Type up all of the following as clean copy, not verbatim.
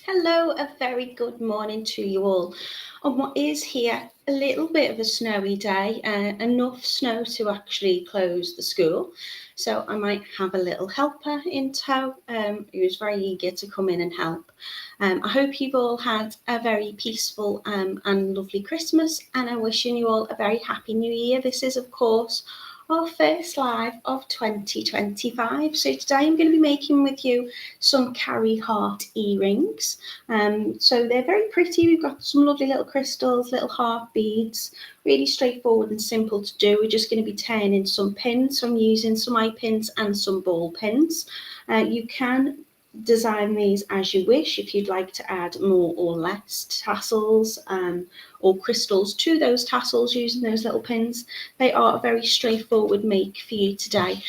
Hello, a very good morning to you all on what is here a little bit of a snowy day, enough snow to actually close the school. So I might have a little helper in tow who's very eager to come in and help. I hope you've all had a very peaceful and lovely Christmas, and I'm wishing you all a very happy new year. This is, of course, our first live of 2025. So today I'm going to be making with you some Kari heart earrings. So they're very pretty. We've got some lovely little crystals, little heart beads, really straightforward and simple to do. We're just going to be turning some pins. So I'm using some eye pins and some ball pins. You can design these as you wish if you'd like to add more or less tassels or crystals to those tassels using those little pins. They are a very straightforward make for you today.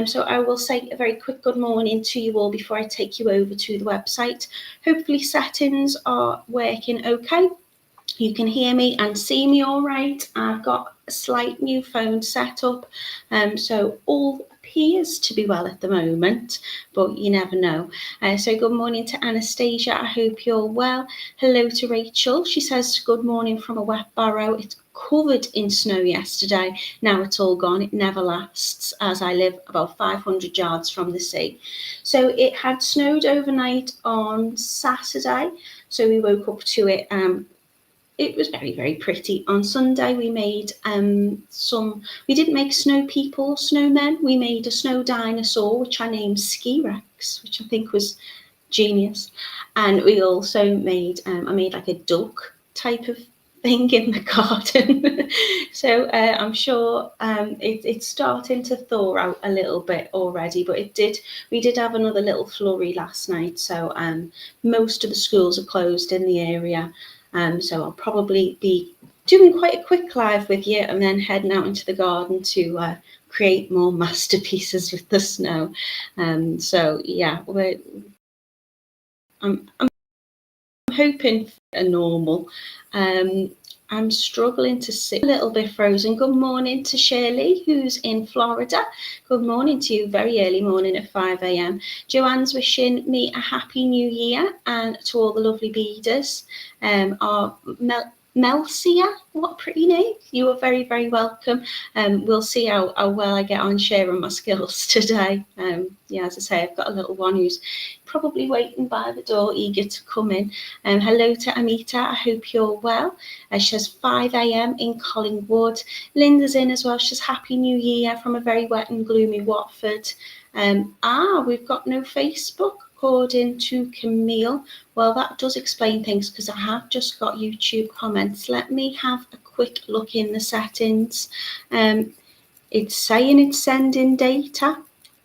So I will say a very quick good morning to you all before I take you over to the website. Hopefully settings are working okay. You can hear me and see me all right. I've got a slight new phone set up, so all appears to be well at the moment, but you never know. So good morning to Anastasia. I hope you're well. Hello to Rachel. She says good morning from a wet barrow. It's covered in snow yesterday. Now it's all gone. It never lasts, as I live about 500 yards from the sea. So it had snowed overnight on Saturday, so we woke up to it. It was very, very pretty. On Sunday, we made we didn't make snow people, snowmen. We made a snow dinosaur, which I named Ski Rex, which I think was genius. And we also made, I made like a duck type of thing in the garden. So I'm sure it's starting to thaw out a little bit already, but we did have another little flurry last night. So most of the schools are closed in the area. So I'll probably be doing quite a quick live with you and then heading out into the garden to create more masterpieces with the snow. So yeah, I'm hoping for a normal. I'm struggling to see a little bit frozen. Good morning to Shirley, who's in Florida. Good morning to you, very early morning at 5 a.m. Joanne's wishing me a happy new year, and to all the lovely beaders. Our Melcia, what pretty name. You are very, very welcome. We'll see how well I get on sharing my skills today. Yeah, as I say, I've got a little one who's probably waiting by the door, eager to come in. Hello to Amita, I hope you're well. She says 5 a.m. in Collingwood. Linda's in as well. She says Happy New Year from a very wet and gloomy Watford. We've got no Facebook, according to Camille. Well, that does explain things because I have just got YouTube comments. Let me have a quick look in the settings. It's saying it's sending data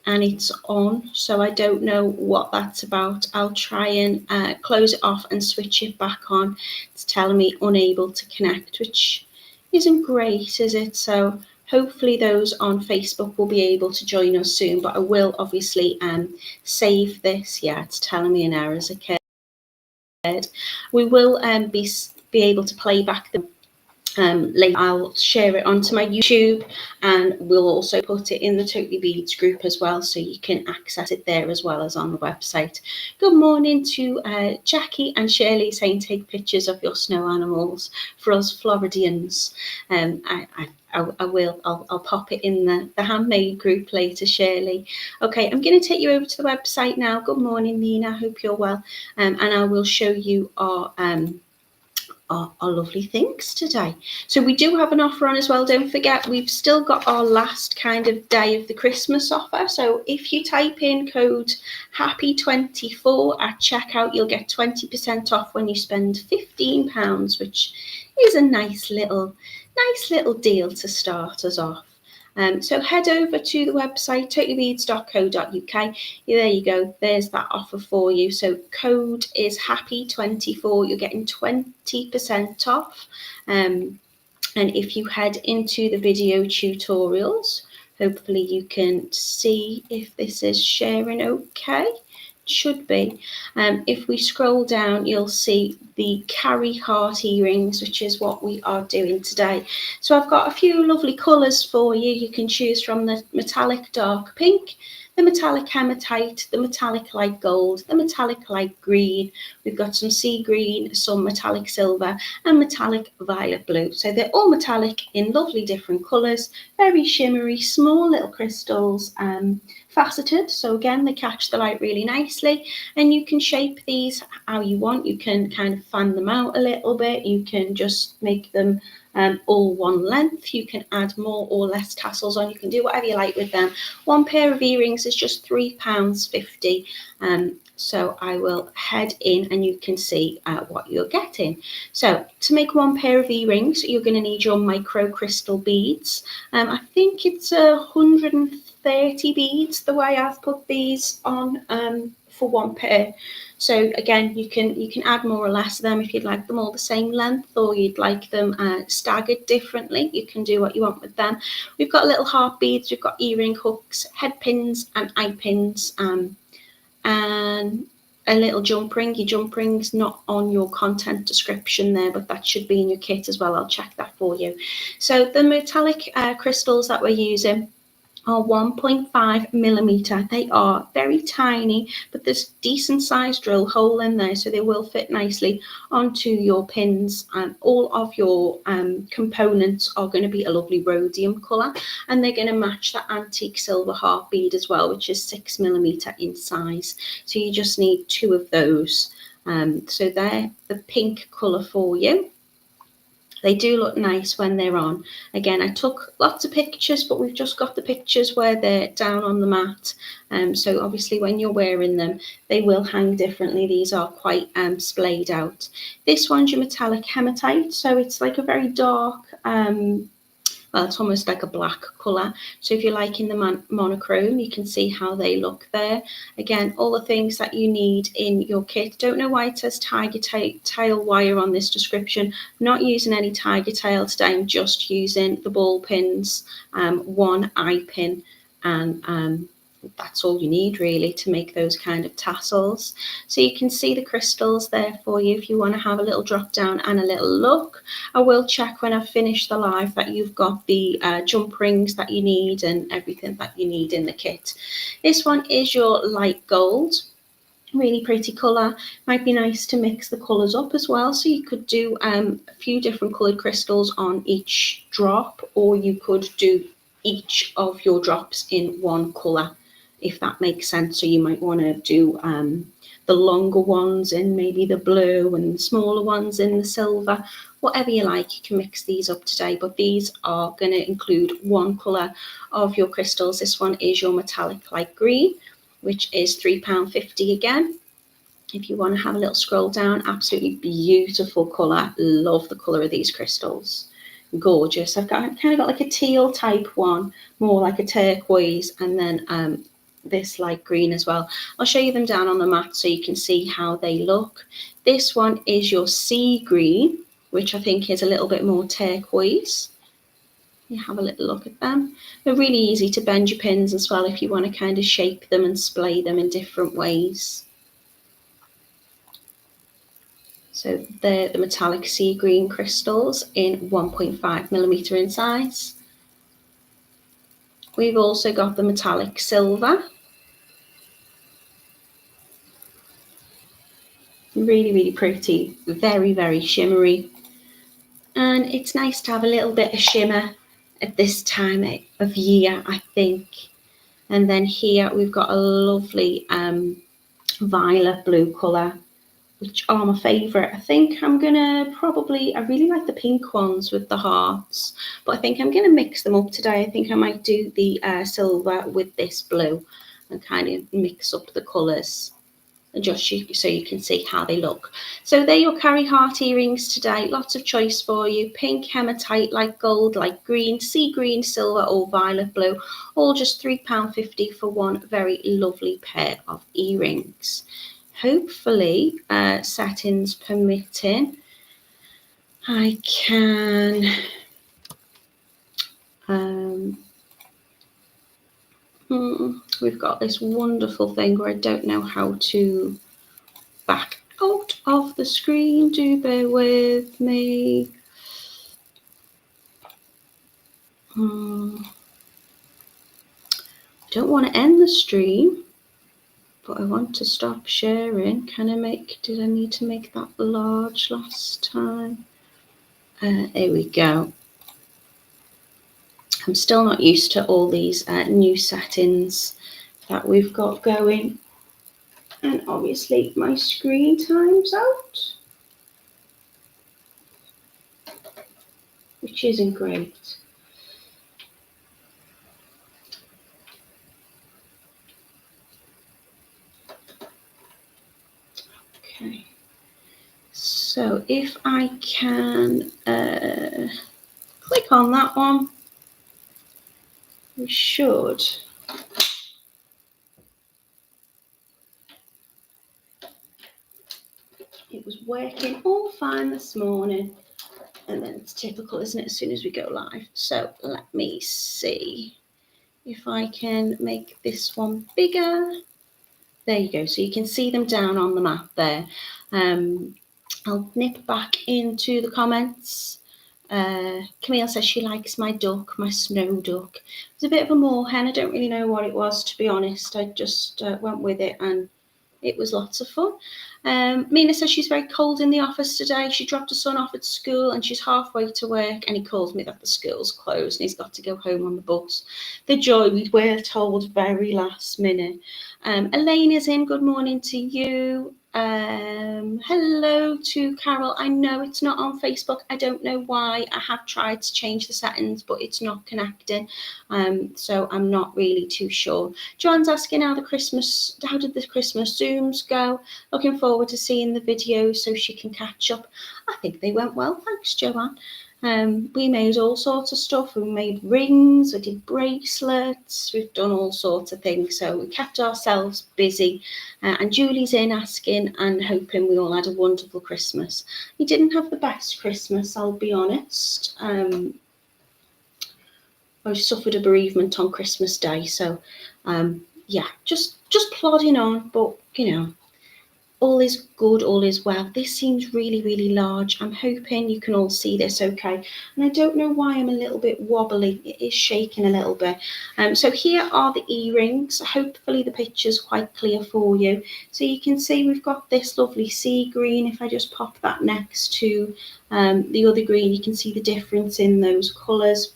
and it's on, so I don't know what that's about. I'll try and close it off and switch it back on. It's telling me unable to connect, which isn't great, is it? So hopefully those on Facebook will be able to join us soon, but I will obviously save this. Yeah, it's telling me an error as a kid. We will be able to play back the later. I'll share it onto my YouTube, and we'll also put it in the Totallybeads group as well, so you can access it there as well as on the website. Good morning to Jackie and Shirley saying take pictures of your snow animals for us Floridians. I'll pop it in the handmade group later, Shirley. Okay, I'm going to take you over to the website now. Good morning, Nina. I hope you're well. And I will show you our lovely things today. So we do have an offer on as well. Don't forget, we've still got our last kind of day of the Christmas offer. So if you type in code happy24 at checkout, you'll get 20% off when you spend £15, which is a nice little deal to start us off. So head over to the website, totallybeads.co.uk. There you go. There's that offer for you. So code is happy24. You're getting 20% off. And if you head into the video tutorials, hopefully you can see if this is sharing okay. should be. If we scroll down, you'll see the Kari heart earrings, which is what we are doing today. So I've got a few lovely colours for you. You can choose from the metallic dark pink, the metallic hematite, the metallic light gold, the metallic light green. We've got some sea green, some metallic silver, and metallic violet blue. So they're all metallic in lovely different colours, very shimmery, small little crystals, faceted, so again they catch the light really nicely, and you can shape these how you want. You can kind of fan them out a little bit, you can just make them all one length, you can add more or less tassels on, you can do whatever you like with them. One pair of earrings is just £3.50. So I will head in and you can see what you're getting. So to make one pair of earrings, you're going to need your micro crystal beads. I think it's 130 beads the way I've put these on for one pair. So again, you can add more or less of them if you'd like them all the same length, or you'd like them staggered differently. You can do what you want with them. We've got little heart beads, we've got earring hooks, head pins and eye pins, and a little jump ring. Your jump ring's not on your content description there, but that should be in your kit as well. I'll check that for you. So the metallic crystals that we're using are 1.5mm. They are very tiny, but there's decent sized drill hole in there, so they will fit nicely onto your pins, and all of your components are going to be a lovely rhodium colour, and they're going to match that antique silver heart bead as well, which is 6mm in size. So you just need 2 of those. So they're the pink colour for you. They do look nice when they're on. Again, I took lots of pictures, but we've just got the pictures where they're down on the mat. So obviously when you're wearing them, they will hang differently. These are quite splayed out. This one's your metallic hematite. So it's like a very dark, well, it's almost like a black colour. So if you're liking the monochrome, you can see how they look there. Again, all the things that you need in your kit. Don't know why it says tiger tail wire on this description. I'm not using any tiger tail today. I'm just using the ball pins, 1 eye pin, and that's all you need really to make those kind of tassels. So you can see the crystals there for you if you want to have a little drop down and a little look. I will check when I've finished the live that you've got the jump rings that you need and everything that you need in the kit. This one is your light gold. Really pretty colour. Might be nice to mix the colours up as well, so you could do a few different coloured crystals on each drop, or you could do each of your drops in one colour, if that makes sense. So you might want to do the longer ones in maybe the blue and the smaller ones in the silver. Whatever you like, you can mix these up today, but these are going to include one colour of your crystals. This one is your metallic light green, which is £3.50 again. If you want to have a little scroll down, absolutely beautiful colour. Love the colour of these crystals. Gorgeous. I've kind of got like a teal type one, more like a turquoise, and then this light green as well. I'll show you them down on the mat so you can see how they look. This one is your sea green, which I think is a little bit more turquoise. You have a little look at them. They're really easy to bend your pins as well if you want to kind of shape them and splay them in different ways. So they're the metallic sea green crystals in 1.5mm in size. We've also got the metallic silver. Really, really pretty, very, very shimmery. And it's nice to have a little bit of shimmer at this time of year, I think. And then here we've got a lovely violet blue colour, which are my favourite. I think I'm gonna I really like the pink ones with the hearts, but I think I'm gonna mix them up today. I think I might do the silver with this blue and kind of mix up the colours, and just so you can see how they look. So they're your Kari heart earrings today. Lots of choice for you. Pink, hematite, light gold, light green, sea green, silver or violet blue. All just £3.50 for one very lovely pair of earrings. Hopefully, settings permitting, I can we've got this wonderful thing where I don't know how to back out of the screen. Do bear with me. I don't want to end the stream, but I want to stop sharing. Did I need to make that large last time? There we go. I'm still not used to all these new settings that we've got going. And obviously my screen time's out, which isn't great. Okay, so if I can click on that one, we should. It was working all fine this morning, and then it's typical, isn't it, as soon as we go live. So let me see if I can make this one bigger. There you go, so you can see them down on the map there. I'll nip back into the comments. Camille says she likes my duck, my snow duck. It's a bit of a moorhen. I don't really know what it was, to be honest. I just went with it and it was lots of fun. Mina says she's very cold in the office today. She dropped her son off at school and she's halfway to work and he calls me that the school's closed and he's got to go home on the bus. The joy, we were told very last minute. Elaine is in. Good morning to you. Hello to Carol. I know it's not on Facebook. I don't know why. I have tried to change the settings, but it's not connecting. So I'm not really too sure. Joanne's asking how did the Christmas Zooms go? Looking forward to seeing the videos so she can catch up. I think they went well. Thanks, Joanne. We made all sorts of stuff. We made rings, we did bracelets, we've done all sorts of things. So we kept ourselves busy. And Julie's in asking and hoping we all had a wonderful Christmas. We didn't have the best Christmas, I'll be honest. I suffered a bereavement on Christmas Day. So, yeah, just plodding on. But, you know, all is good, all is well. This seems really, really large. I'm hoping you can all see this okay. And I don't know why I'm a little bit wobbly. It is shaking a little bit. So here are the earrings. Hopefully the picture's quite clear for you. So you can see we've got this lovely sea green. If I just pop that next to the other green, you can see the difference in those colours.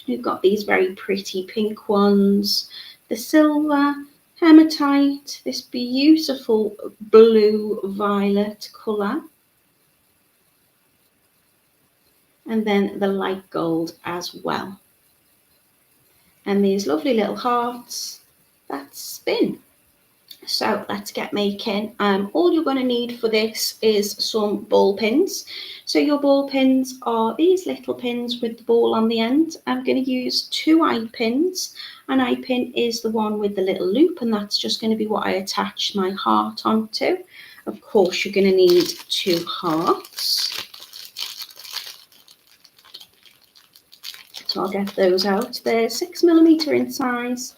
We've got these very pretty pink ones, the silver, hematite, this beautiful blue violet colour, and then the light gold as well. And these lovely little hearts that spin. So let's get making. All you're going to need for this is some ball pins. So your ball pins are these little pins with the ball on the end. I'm going to use 2 eye pins. An eye pin is the one with the little loop, and that's just going to be what I attach my heart onto. Of course, you're going to need 2 hearts. So I'll get those out. They're 6mm in size.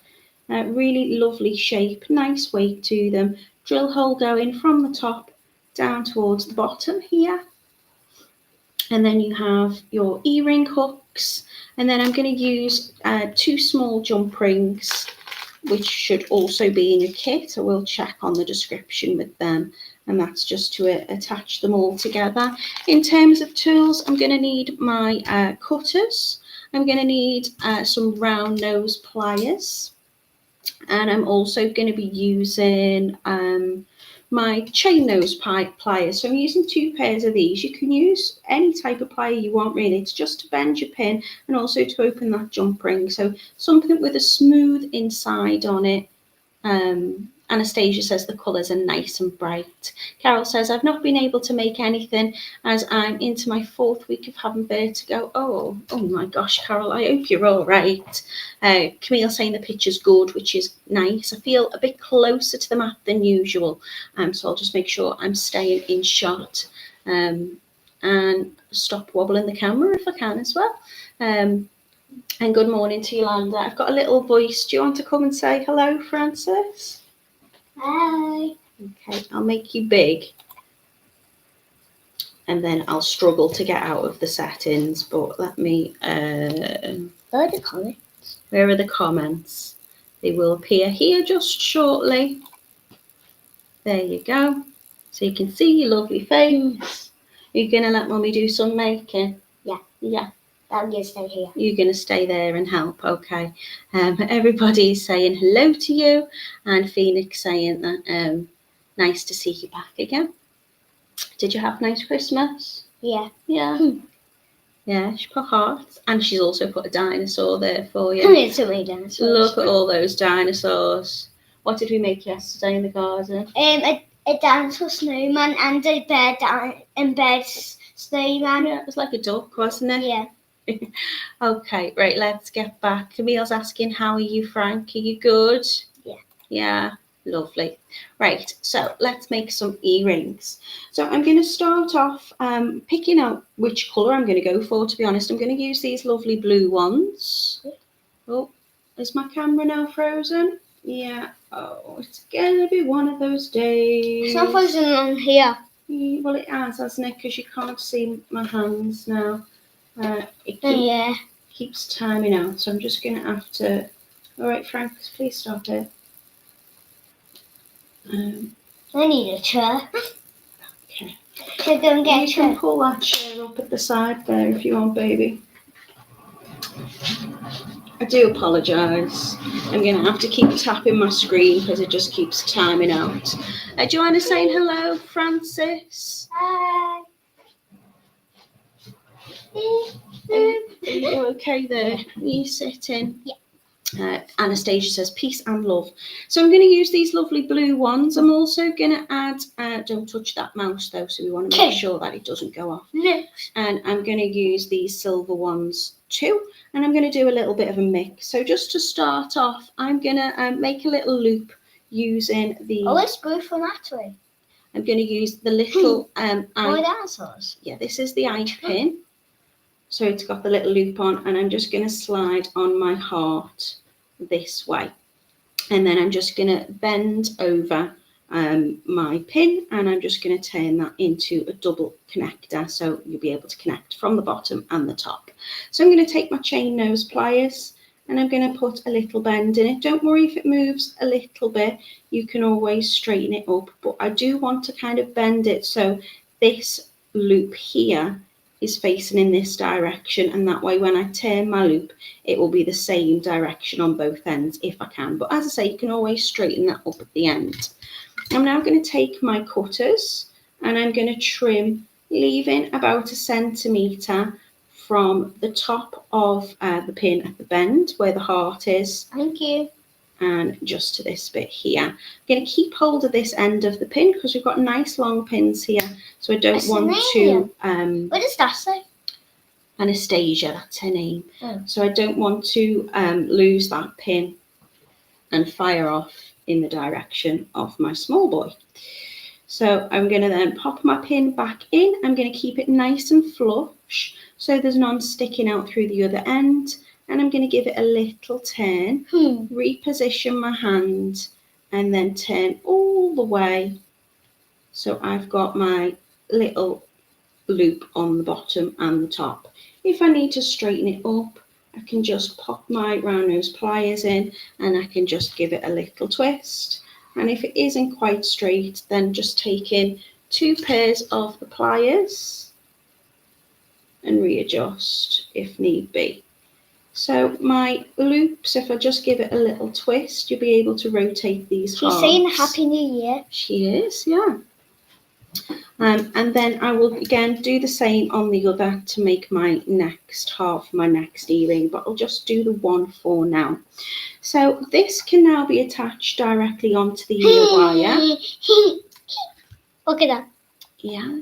Really lovely shape, nice weight to them. Drill hole going from the top down towards the bottom here. And then you have your earring hooks. And then I'm going to use 2 small jump rings, which should also be in your kit. I will check on the description with them. And that's just to attach them all together. In terms of tools, I'm going to need my cutters. I'm going to need some round nose pliers. And I'm also going to be using my chain nose pliers. So I'm using 2 pairs of these. You can use any type of plier you want, really. It's just to bend your pin and also to open that jump ring. So something with a smooth inside on it. Anastasia says the colours are nice and bright. Carol says, I've not been able to make anything as I'm into my 4th week of having vertigo. Oh my gosh, Carol, I hope you're all right. Camille saying the picture's good, which is nice. I feel a bit closer to the map than usual. So I'll just make sure I'm staying in shot and stop wobbling the camera if I can as well. And good morning to Yolanda. I've got a little voice. Do you want to come and say hello, Francis? Hi. Okay, I'll make you big. And then I'll struggle to get out of the settings. But let me... Where are the comments? Where are the comments? They will appear here just shortly. There you go. So you can see your lovely face. You're going to let Mummy do some making? Yeah. Yeah. I'm going to stay here. You're going to stay there and help, okay. Everybody's saying hello to you, and Phoenix saying that nice to see you back again. Did you have a nice Christmas? Yeah. Yeah. Yeah, she put hearts, and she's also put a dinosaur there for you. It's so many dinosaurs. Look at all those dinosaurs. What did we make yesterday in the garden? A dinosaur snowman and a bird snowman. Yeah, it was like a duck, wasn't it? Yeah. Okay, right, let's get back. Camille's asking, how are you, Frank? Are you good? Yeah. Yeah, lovely. Right, so let's make some earrings. So I'm going to start off picking out which colour I'm going to go for, to be honest. I'm going to use these lovely blue ones. Oh, is my camera now frozen? Yeah. Oh, it's going to be one of those days. It's not frozen on here. Well, it has, hasn't it? Because you can't see my hands now. Yeah. Keeps timing out, so I'm just going to have to... All right, Frank, please stop it. I need a chair. Okay. So go and get a You can chair. pull that chair up at the side there if you want, baby. I do apologise. I'm going to have to keep tapping my screen because it just keeps timing out. Joanna saying hello, Francis. Hi. Are you okay there? Are you sitting? Yeah. Anastasia says peace and love. So I'm going to use these lovely blue ones. I'm also going to add, don't touch that mouse though, so we want to make sure that it doesn't go off. No. And I'm going to use these silver ones too, and I'm going to do a little bit of a mix. So just to start off, I'm going to make a little loop using the... Oh, it's good for that way. I'm going to use the little... More dinosaurs. Yeah, this is the eye pin. So it's got the little loop on, and I'm just going to slide on my heart this way. And then I'm just going to bend over my pin, and I'm just going to turn that into a double connector, so you'll be able to connect from the bottom and the top. So I'm going to take my chain nose pliers, and I'm going to put a little bend in it. Don't worry if it moves a little bit, you can always straighten it up, but I do want to kind of bend it so this loop here is facing in this direction, and that way when I turn my loop it will be the same direction on both ends if I can. But as I say, you can always straighten that up at the end. I'm now going to take my cutters and I'm going to trim, leaving about 1 centimetre from the top of the pin at the bend where the heart is. Thank you. And just to this bit here. I'm going to keep hold of this end of the pin because we've got nice long pins here, so I don't want to... What does that say? Anastasia, that's her name. Oh. So I don't want to lose that pin and fire off in the direction of my small boy. So I'm going to then pop my pin back in. I'm going to keep it nice and flush so there's none sticking out through the other end. And I'm going to give it a little turn, reposition my hand, and then turn all the way. So I've got my little loop on the bottom and the top. If I need to straighten it up, I can just pop my round nose pliers in and I can just give it a little twist. And if it isn't quite straight, then just take in 2 pairs of the pliers and readjust if need be. So my loops, if I just give it a little twist, you'll be able to rotate these hearts. She's saying Happy New Year. She is, yeah. And then I will again do the same on the other to make my next half, my next earring, but I'll just do the one for now. So this can now be attached directly onto the ear wire. Look at that. Yeah.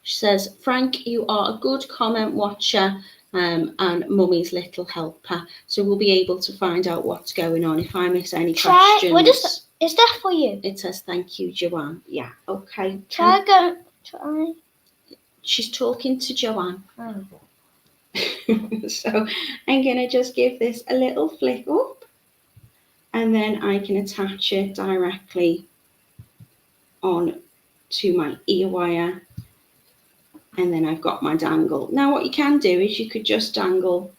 She says, Frank, you are a good comment watcher and Mummy's little helper. So we'll be able to find out what's going on if I miss any questions. What is that for you? It says, thank you, Joanne. Yeah, okay. Try. She's talking to Joanne. Oh. So I'm going to just give this a little flick up, and then I can attach it directly on to my ear wire, and then I've got my dangle. Now what you can do is you could just dangle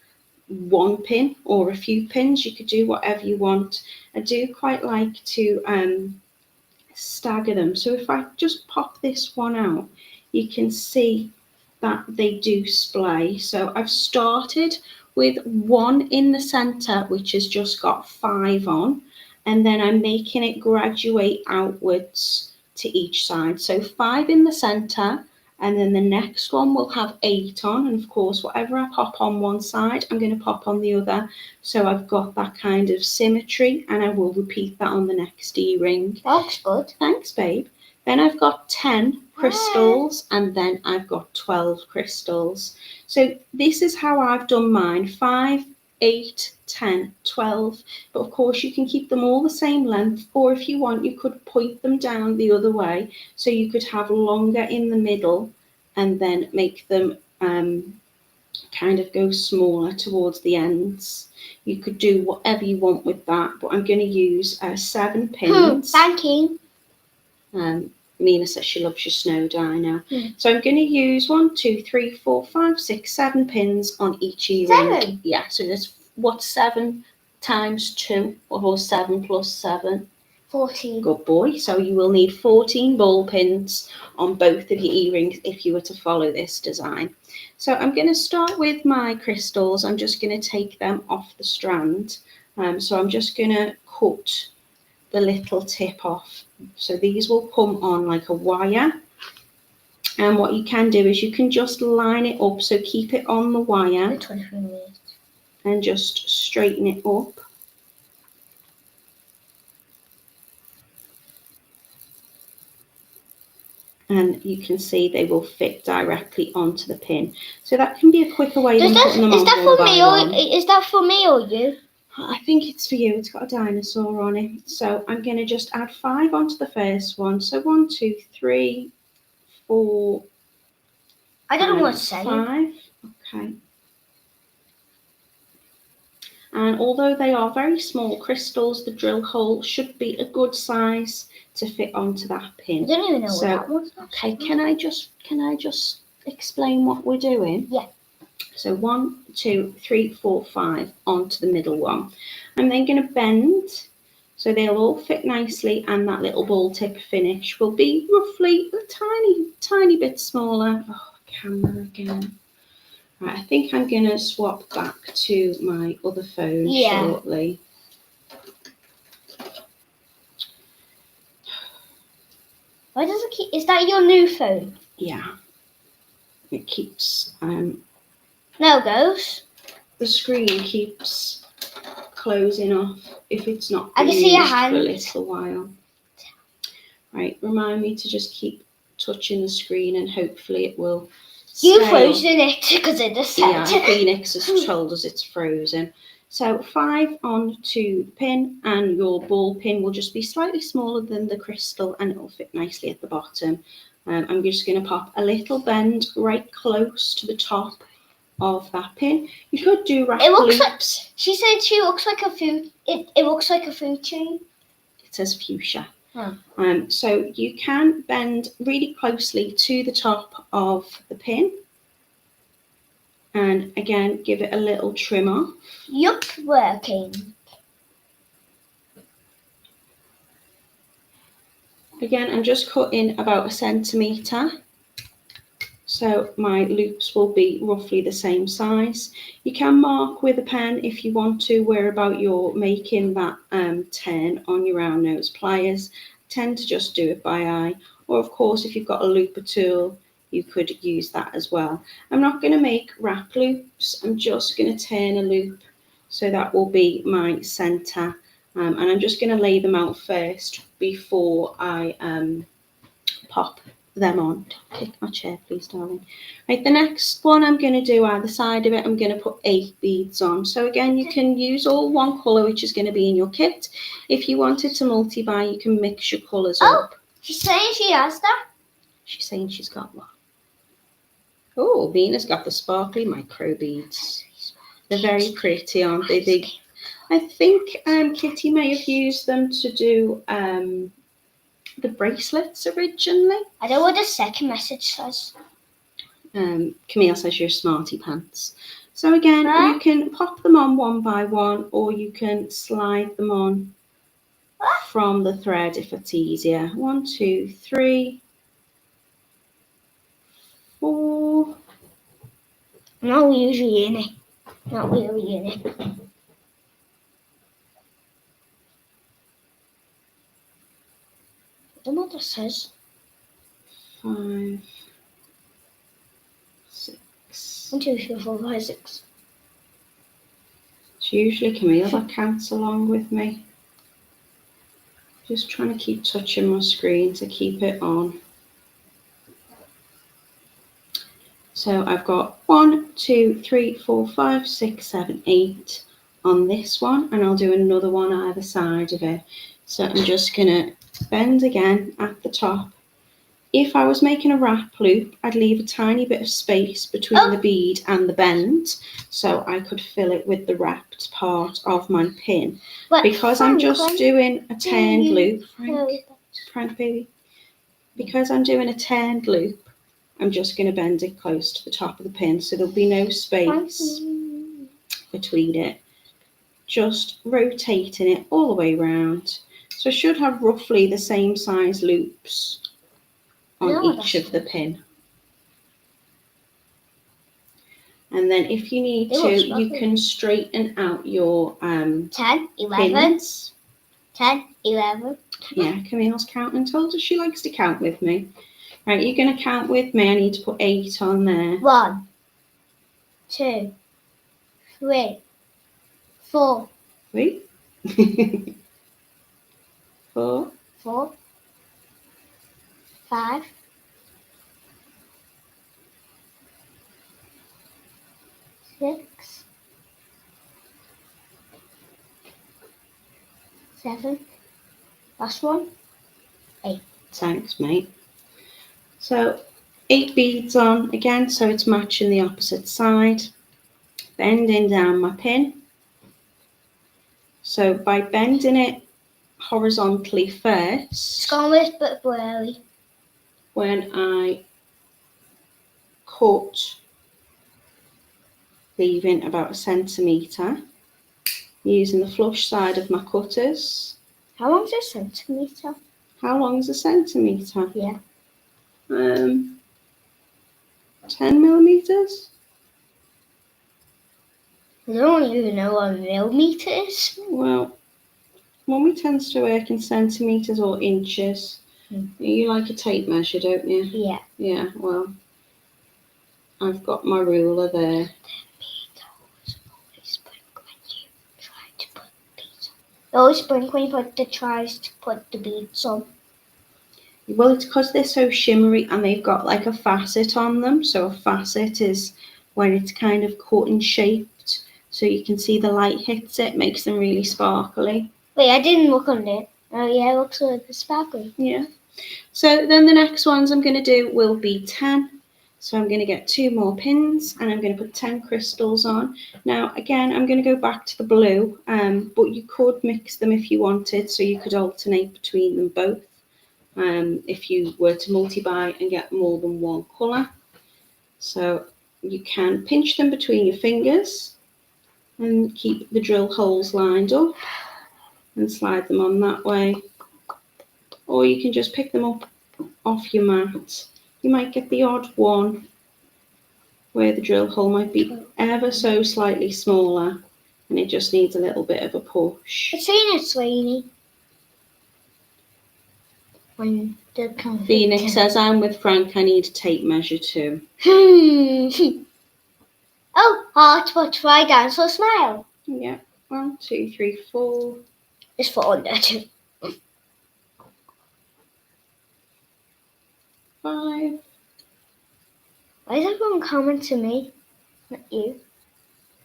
one pin or a few pins. You could do whatever you want. I do quite like to stagger them. So if I just pop this one out, you can see that they do splay. So I've started with one in the center, which has just got 5 on, and then I'm making it graduate outwards to each side. So 5 in the center, and then the next one will have 8 on, and of course whatever I pop on one side I'm going to pop on the other, so I've got that kind of symmetry, and I will repeat that on the next earring. That's good. Thanks, babe. Then I've got 10 crystals, and then I've got 12 crystals. So this is how I've done mine: 5, 8, 10, 12. But of course you can keep them all the same length, or if you want you could point them down the other way, so you could have longer in the middle and then make them kind of go smaller towards the ends. You could do whatever you want with that, but I'm going to use 7 pins. Thank you. Mina says she loves your snow dye now. So I'm going to use 1, 2, 3, 4, 5, 6, 7 pins on each earring. 7? Yeah, so that's what, 7 times 2, or 7 plus 7? 14. Good boy. So you will need 14 ball pins on both of your earrings if you were to follow this design. So I'm going to start with my crystals. I'm just going to take them off the strand. So I'm just going to cut the little tip off. So these will come on like a wire. And what you can do is you can just line it up. So keep it on the wire 23 minutes. and just straighten it up. And you can see they will fit directly onto the pin. So that can be a quicker way than putting them on. Is that for me or you? I think it's for you. It's got a dinosaur on it. So I'm going to just add 5 onto the first one. So 1, 2, 3, 4. I don't know what to say. 5. Okay. And although they are very small crystals, the drill hole should be a good size to fit onto that pin. I don't even know what that was. Okay, can I just explain what we're doing? Yeah. So 1, 2, 3, 4, 5 onto the middle one. I'm then going to bend so they'll all fit nicely, and that little ball tip finish will be roughly a tiny bit smaller. Oh, camera again. Right, I think I'm going to swap back to my other phone shortly. Why does it keep? Is that your new phone? Yeah. It keeps No, goes. the screen keeps closing off if it's not I been can see your used hand. for a little while. Right, remind me to just keep touching the screen and hopefully it will You stay frozen it because it just said. Yeah, Phoenix has told us it's frozen. So 5 onto the pin, and your ball pin will just be slightly smaller than the crystal and it will fit nicely at the bottom. I'm just going to pop a little bend right close to the top of that pin. You could do wrap loops. She said she looks like a food. It looks like a food chain. It says fuchsia. Oh. So you can bend really closely to the top of the pin. And again, give it a little trim off. Yup, working. Again, I'm just cutting about 1 centimetre. So my loops will be roughly the same size. You can mark with a pen if you want to where about you're making that turn on your round nose pliers. Tend to just do it by eye. Or of course, if you've got a looper tool, you could use that as well. I'm not going to make wrap loops. I'm just going to turn a loop. So that will be my centre. And I'm just going to lay them out first before I pop them on. Kick my chair, please, darling. Right, the next one I'm going to do either side of it, I'm going to put 8 beads on. So again, you can use all one colour, which is going to be in your kit. If you wanted to multi-buy, you can mix your colours up. She's saying she has that. She's saying she's got what? Oh, Venus got the sparkly micro beads. They're very pretty, aren't they? I think Kitty may have used them to do the bracelets originally. I don't know what the second message says. Camille says you're smarty pants. So again, you can pop them on one by one, or you can slide them on from the thread if it's easier. 1, 2, 3, 4. Not usually in it. Not really in it. I don't know what that says. 5, 6. 1, 2, 3, 4, 5, 6. It's usually Camille that counts along with me. Just trying to keep touching my screen to keep it on. So I've got 1, 2, 3, 4, 5, 6, 7, 8 on this one, and I'll do another one either side of it. So I'm just gonna bend again at the top. If I was making a wrap loop, I'd leave a tiny bit of space between the bead and the bend, so I could fill it with the wrapped part of my pin. But because I'm just doing a turned loop, Frank baby. Because I'm doing a turned loop, I'm just going to bend it close to the top of the pin, so there'll be no space between it. Just rotating it all the way around. So I should have roughly the same size loops on each of the pin. And then if you need to, you can straighten out your 10, 11, pins. 10, 11. Yeah, Camille's counting. Told her she likes to count with me. Right, you're going to count with me. I need to put 8 on there. 1, 2, 3, 4. Wait. 4. 4, 5, 6, 7. Last one. 8. Thanks, mate. So 8 beads on again, so it's matching the opposite side. Bending down my pin. So by bending it horizontally first, It's gone with but blurry. when I cut, leaving about 1 centimetre, using the flush side of my cutters. How long's a centimetre? How long's 1 centimetre? Yeah. 10 millimetres. I don't even know what a millimetre is. Well, Mummy tends to work in centimetres or inches. You like a tape measure, don't you? Yeah. Yeah, well, I've got my ruler there. They always blink when you tries to put the beads on. Well, it's because they're so shimmery and they've got like a facet on them. So a facet is when it's kind of cut and shaped, so you can see the light hits it, makes them really sparkly. Wait, I didn't look on it. Oh yeah, it looks like a sparkly. Yeah. So then the next ones I'm going to do will be 10. So I'm going to get 2 more pins and I'm going to put 10 crystals on. Now, again, I'm going to go back to the blue, but you could mix them if you wanted, so you could alternate between them both if you were to multi-buy and get more than one colour. So you can pinch them between your fingers and keep the drill holes lined up and slide them on that way. Or you can just pick them up off your mat. You might get the odd one where the drill hole might be ever so slightly smaller and it just needs a little bit of a push. It's Phoenix, Sweeney. Phoenix says, I'm with Frank, I need a tape measure too. Oh, heart, butterfly, dinosaur, smile. Yeah, 1, 2, 3, 4. It's for under too. 5. Why is everyone coming to me? Not you.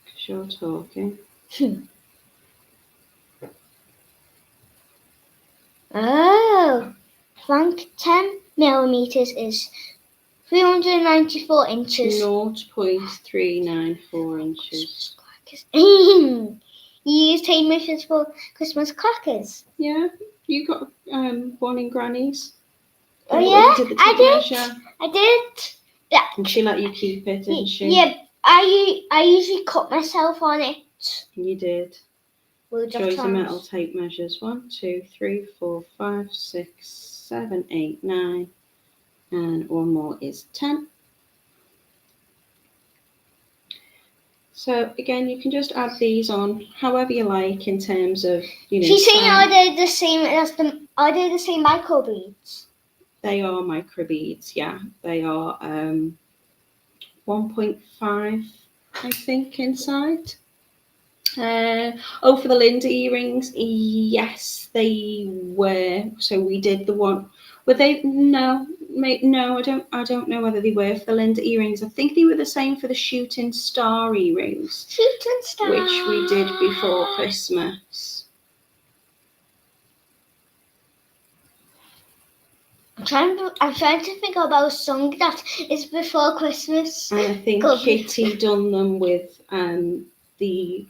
Because you're talking. Oh, Frank, 10 millimeters is 394 inches. 0.394 inches. You use tape measures for Christmas crackers. Yeah, you got one in Granny's. Oh When yeah, you did the tape measure. I did. Yeah. And she let you keep it, didn't she? Yeah, I usually cut myself on it. You did. Loads of Show you the metal times. tape measures. 1, 2, 3, 4, 5, 6, 7, 8, 9. And one more is 10. So again, you can just add these on however you like in terms of, She's saying size. are they the same micro beads? They are micro beads, yeah. They are 1.5, I think, inside. For the Linda earrings, yes, they were. So we did the one. Were they? No, no. I don't know whether they were for the Linda earrings. I think they were the same for the shooting star earrings, Shooting star. which we did before Christmas. I'm trying to think about a song that is before Christmas. And I think Kitty done them with the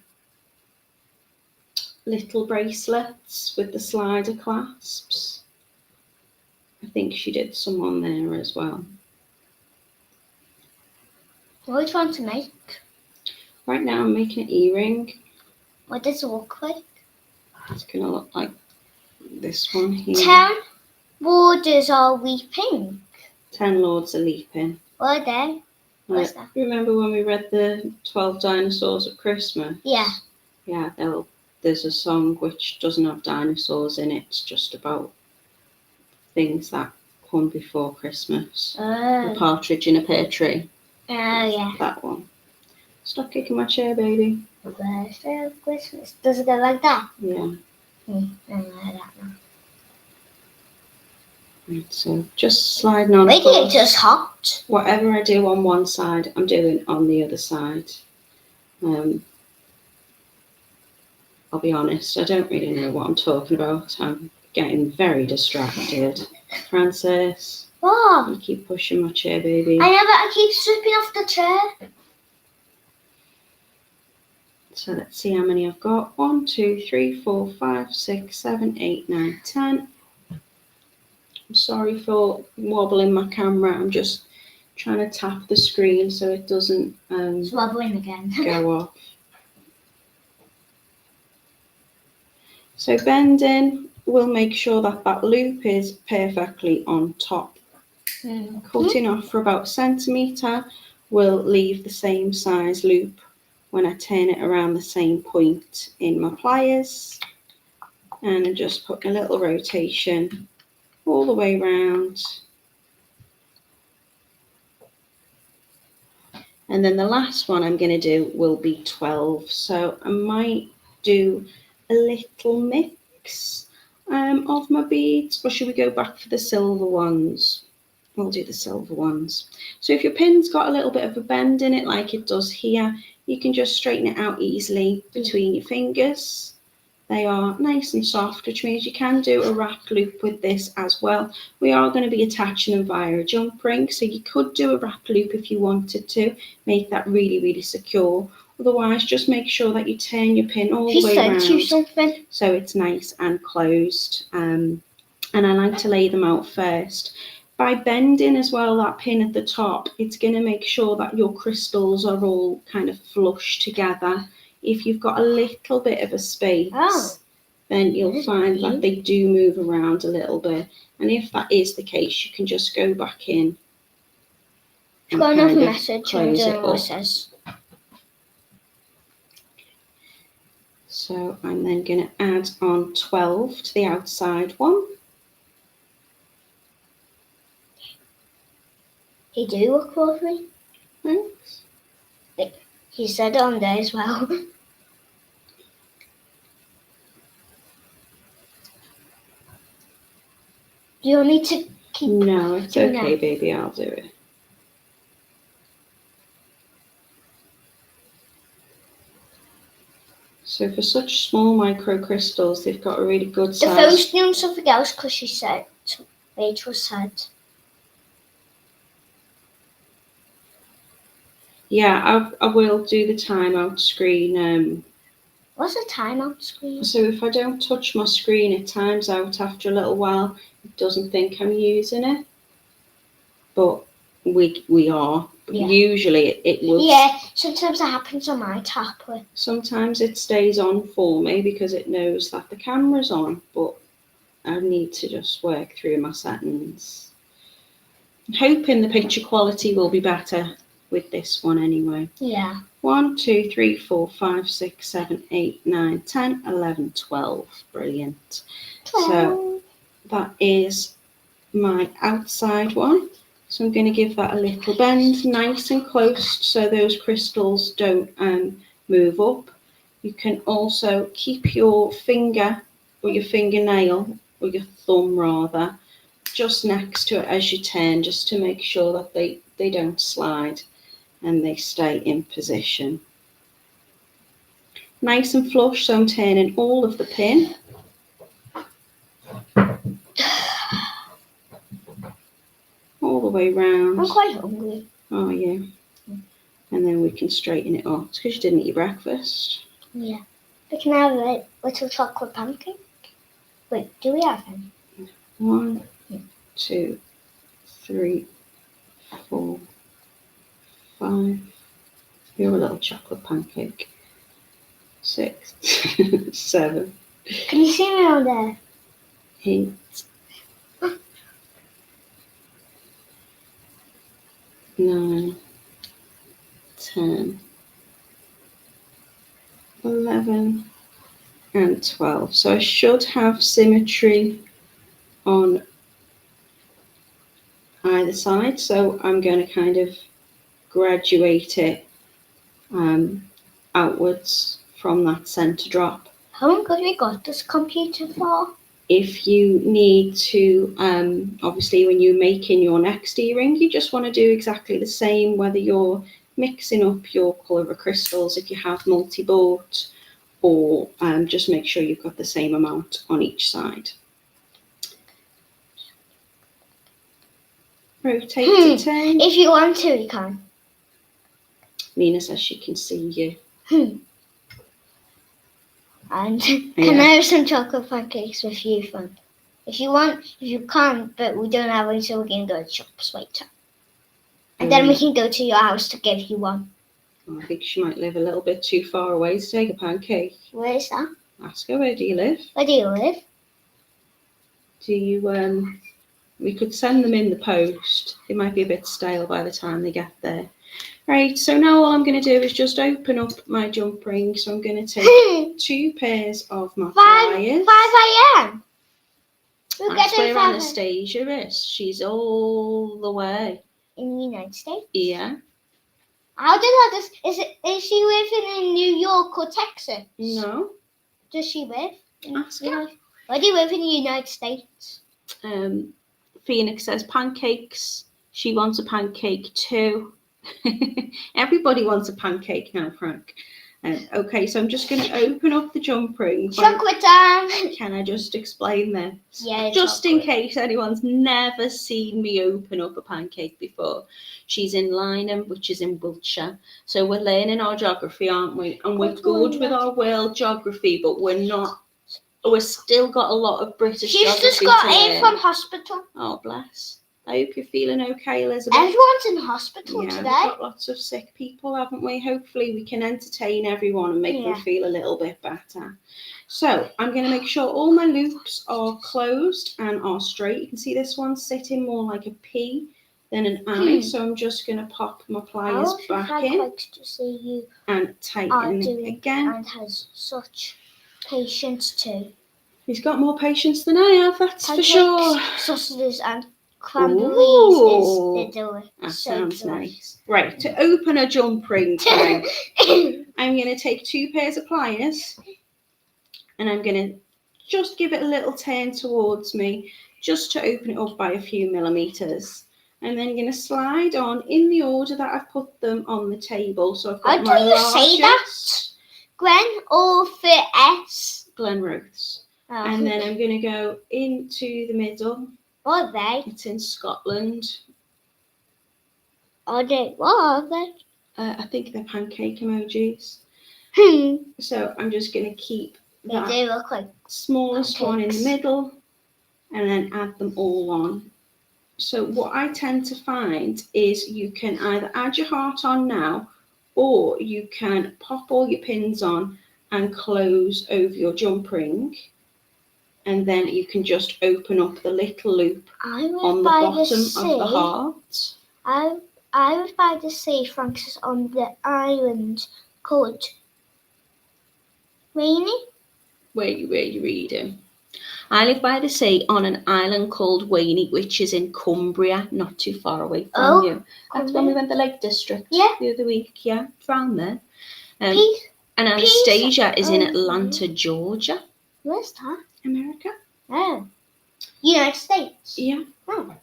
little bracelets with the slider clasps. I think she did some on there as well. What are you trying to make? Right now I'm making an earring. What does it look like? It's going to look like this one here. 10 borders are weeping. 10 lords are leaping. What are they? What's that? Remember when we read the 12 dinosaurs at Christmas? Yeah. Yeah, there's a song which doesn't have dinosaurs in it. It's just about things that come before Christmas. A partridge in a pear tree. Oh, yeah. That one. Stop kicking my chair, baby. Birthday of Christmas. Does it go like that? Yeah. I don't know. Right, so just sliding on. Making it just hot. Whatever I do on one side, I'm doing on the other side. I'll be honest, I don't really know what I'm talking about. I'm getting very distracted. Frances, What? you keep pushing my chair, baby. I keep slipping off the chair. So let's see how many I've got. 1, 2, 3, 4, 5, 6, 7, 8, 9, 10. I'm sorry for wobbling my camera. I'm just trying to tap the screen so it doesn't It's wobbling again. go off. So bending will make sure that that loop is perfectly on top. Cutting off for about a centimetre will leave the same size loop when I turn it around the same point in my pliers. And I just put a little rotation all the way around. And then the last one I'm going to do will be 12. So I might do a little mix of my beads, or should we go back for the silver ones? We'll do the silver ones. So if your pin's got a little bit of a bend in it like it does here, you can just straighten it out easily between your fingers. They are nice and soft, which means you can do a wrap loop with this as well. We are going to be attaching them via a jump ring, so you could do a wrap loop if you wanted to, make that really, really secure. Otherwise, just make sure that you turn your pin all the way around so it's nice and closed. And I like to lay them out first. By bending as well that pin at the top, it's going to make sure that your crystals are all kind of flush together. If you've got a little bit of a space, then you'll find that they do move around a little bit. And if that is the case, you can just go back in. It's got another message. Close it up. What it says. So I'm then going to add on 12 to the outside one. You do look lovely. Thanks. He said it on there as well. Do you want me to keep? No, it's okay, baby. I'll do it. So for such small microcrystals, they've got a really good size. The phone's doing something else because she said, Rachel said. Yeah, I will do the timeout screen. What's a timeout screen? So if I don't touch my screen, it times out after a little while. It doesn't think I'm using it, but we are. Yeah. Usually it will. Yeah, sometimes that happens on my tablet. Sometimes it stays on for me because it knows that the camera's on, but I need to just work through my settings. I'm hoping the picture quality will be better with this one anyway. Yeah. 1, 2, 3, 4, 5, 6, 7, 8, 9, 10, 11, 12. Brilliant. 12. So that is my outside one. So I'm going to give that a little bend, nice and close, so those crystals don't move up. You can also keep your finger or your fingernail or your thumb rather just next to it as you turn, just to make sure that they don't slide and they stay in position. Nice and flush, so I'm turning all of the pin. All the way round. I'm quite hungry. Oh yeah. And then we can straighten it up. It's because you didn't eat your breakfast. Yeah. We can have a little chocolate pancake. Wait, do we have any? 1, 2, 3, 4, 5. You're a little chocolate pancake. 6, 7, Can you see me on there? 8, 9, 10, 11, and 12. So I should have symmetry on either side. So I'm going to kind of graduate it outwards from that center drop. How long have we got this computer for? If you need to, obviously when you're making your next earring, you just want to do exactly the same, whether you're mixing up your colour of crystals, if you have multi-bought, or just make sure you've got the same amount on each side. Rotate to 10. If you want to, you can. Nina says she can see you. And can I have some chocolate pancakes with you, fun? If you want, if you can, but we don't have any, so we can go to shops later. And then we can go to your house to give you one. Oh, I think she might live a little bit too far away to take a pancake. Where is that? Ask her, where do you live? Where do you live? Do you, we could send them in the post. They might be a bit stale by the time they get there. Right, so now all I'm going to do is just open up my jump ring. So I'm going to take 2 pairs of my pliers. 5 a.m. That's where Anastasia is. She's all the way. In the United States? Yeah. How did I just... Is she living in New York or Texas? No. Does she live? Ask her. Where do you live in the United States? Phoenix says pancakes. She wants a pancake too. Everybody wants a pancake now, Frank. Okay, so I'm just going to open up the jump ring. Chocolate time! Can I just explain this? Yeah, just chocolate. in case anyone's never seen me open up a pancake before. She's in Lynham, which is in Wiltshire. So we're learning our geography, aren't we? And we're good with our world geography, but we're not. We've still got a lot of British geography. She's just got in from hospital. Oh, bless. I hope you're feeling okay, Elizabeth. Everyone's in hospital today. We've got lots of sick people, haven't we? Hopefully we can entertain everyone and make them feel a little bit better. So I'm going to make sure all my loops are closed and are straight. You can see this one sitting more like a P than an I. So I'm just going to pop my pliers back in likes to see you and tighten it again. And has such patience too. He's got more patience than I have, that's for sure. Sausages and cranberries is delicious. That sounds nice. Right, to open a jump ring, I'm going to take 2 pairs of pliers and I'm going to just give it a little turn towards me just to open it up by a few millimeters. And then I'm going to slide on in the order that I've put them on the table. So I've got my largest. How do you say that? Gwen or S? Glen Rose. Oh. And then I'm going to go into the middle. What are they? It's in Scotland. Are they? What are they? I think they're pancake emojis. So I'm just going to keep They that do look like smallest one in the pancakes. middle and then add them all on. So what I tend to find is you can either add your heart on now, or you can pop all your pins on and close over your jump ring, and then you can just open up the little loop on the bottom of the heart. I was by the sea, Francis, on the island called Rainy. Where you reading? I live by the sea on an island called Waney, which is in Cumbria, not too far away from you. That's when we went to the Lake District the other week. Yeah, it's around there. And Anastasia is in Atlanta, Georgia. Where's that? America. Oh. United States. Yeah. Oh.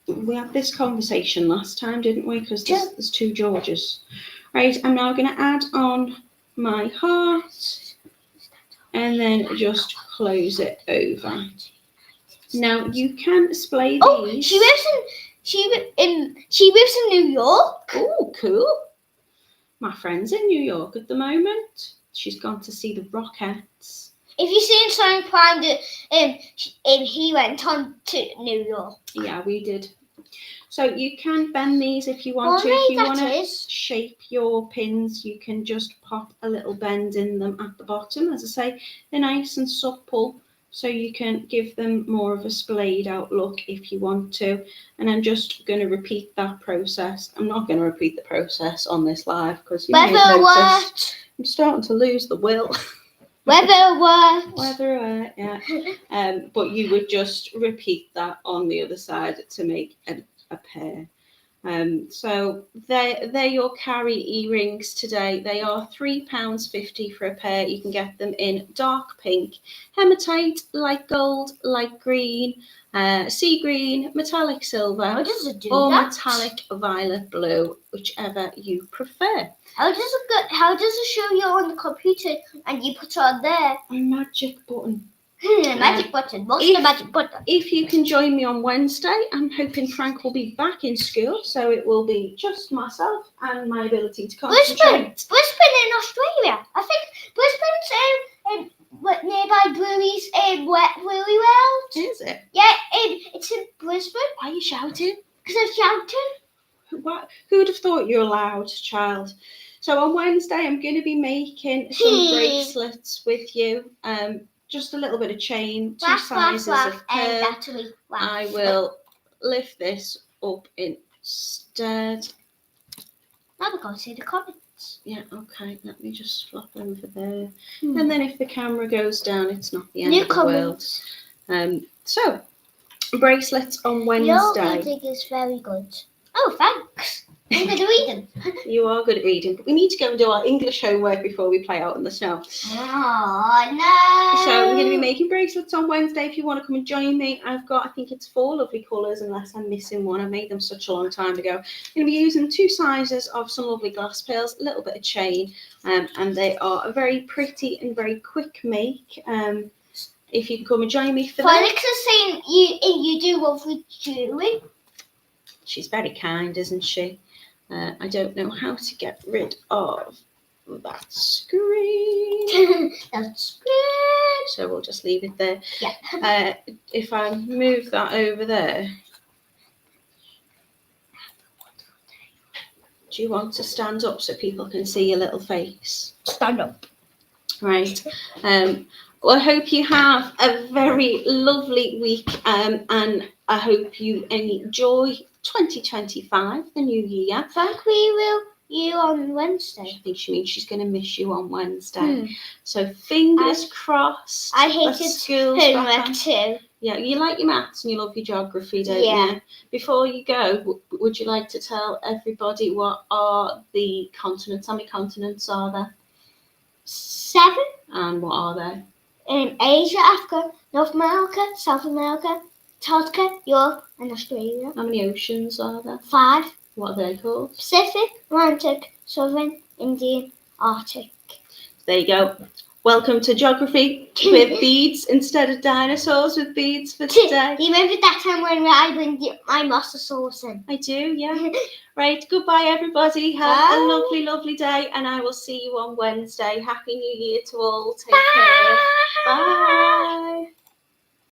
We had this conversation last time, didn't we? Because there's two Georgias. Right, I'm now going to add on my heart and then just close it over. Now you can splay these. Oh, she lives in New York. Oh, cool. My friend's in New York at the moment. She's gone to see the Rockettes. If you see Simon Prime, he went on to New York. Yeah, we did. So you can bend these if you want to. If you want to shape your pins, you can just pop a little bend in them at the bottom. As I say, they're nice and supple, so you can give them more of a splayed out look if you want to. And I'm just going to repeat that process. I'm not going to repeat the process on this live because you may have noticed I'm starting to lose the will. Whether what? Yeah. But you would just repeat that on the other side to make a pair. So they're your Kari earrings today. They are £3.50 for a pair. You can get them in dark pink, hematite, light gold, light green, sea green, metallic silver, or metallic violet blue, whichever you prefer. How does it show you on the computer and you put it on there? A magic button. Magic button. What's the magic button? If you can join me on Wednesday, I'm hoping Frank will be back in school, so it will be just myself and my ability to concentrate. Brisbane in Australia. I think Brisbane's nearby Brewery's Brewery World. Is it? Yeah, it's in Brisbane. Why are you shouting? Because I'm shouting. What? Who would have thought you're loud, child? So on Wednesday, I'm going to be making some bracelets with you. Just a little bit of chain, two sizes of pearl. I will lift this up instead. Now we're going to see the comments. Yeah, okay. Let me just flop over there. And then if the camera goes down, it's not the end of the world. So, bracelets on Wednesday. Your reading is very good. Oh, thanks. I'm good at reading. You are good at reading, but we need to go and do our English homework before we play out in the snow. Oh, no. So we're going to be making bracelets on Wednesday. If you want to come and join me, I think it's 4 lovely colours, unless I'm missing one. I made them such a long time ago. I'm going to be using 2 sizes of some lovely glass pearls, a little bit of chain, and they are a very pretty and very quick make. If you can come and join me for that. Felix is saying you do lovely jewellery. She's very kind, isn't she? I don't know how to get rid of that screen. That's good. So we'll just leave it there. Yeah. If I move that over there. Do you want to stand up so people can see your little face? Stand up. Right. Well, I hope you have a very lovely week, and I hope you enjoy 2025, the new year. Thank we will you on Wednesday. I think she means she's going to miss you on Wednesday. So fingers crossed. I hated homework too. Yeah, you like your maths and you love your geography, don't you? Before you go, would you like to tell everybody what are the continents? How many continents are there? 7. And what are they? In Asia, Africa, North America, South America, Antarctica, Europe, and Australia. How many oceans are there? 5. What are they called? Pacific, Atlantic, Southern, Indian, Arctic. There you go. Welcome to Geography with beads instead of dinosaurs with beads for today. You remember that time when I bring my mosasaurs in? I do, yeah. Right, goodbye everybody. Have Bye. a lovely, lovely day, and I will see you on Wednesday. Happy New Year to all. Take Bye. care. Bye.